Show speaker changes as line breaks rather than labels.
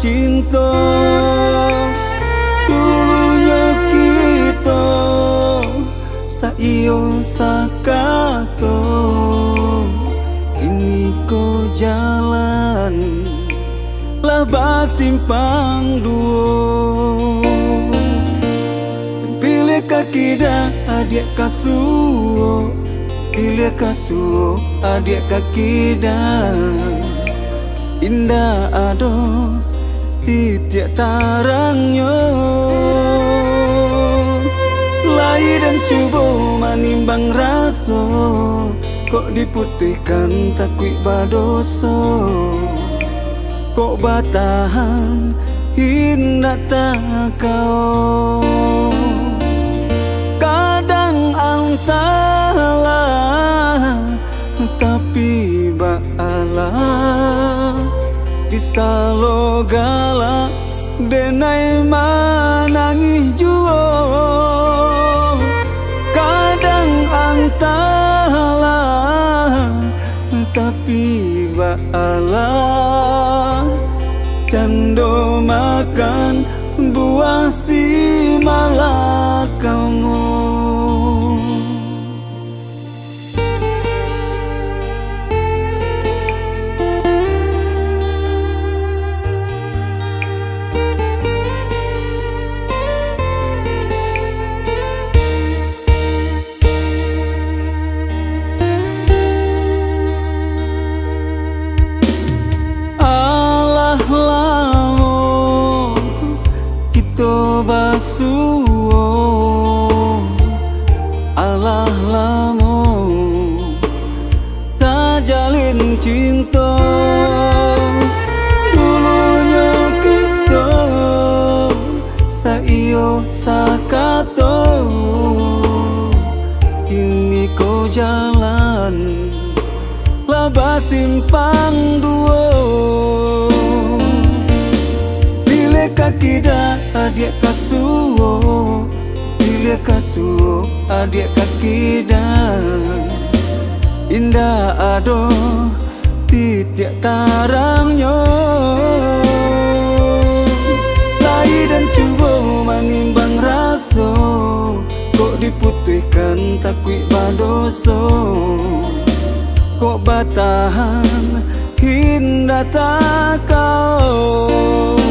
cinta dulunya kita saiyo sakato ini ko jalan laba simpang duo pilih kaki dah adik kasuo pilih kasuo adik kaki dah indah ado titik tarangnya lahir dan cuba manimbang raso kok diputihkan takui badoso kok batahan hinda tak kau kadang antala tapi baala disalo galak denai manangih juo kadang antala tapi baala cando makan buah si malakamu. Basuo alah lamo tak jalin cinta dulunya kita saiyo sakato ini ko jalan laba simpang duo pilih kaki dah adik kasuo pilih kasuo adik kaki dan indah ado titik tarangnya lahir dan cuba manimbang raso kok diputihkan takui badoso kok batahan hinda tak kau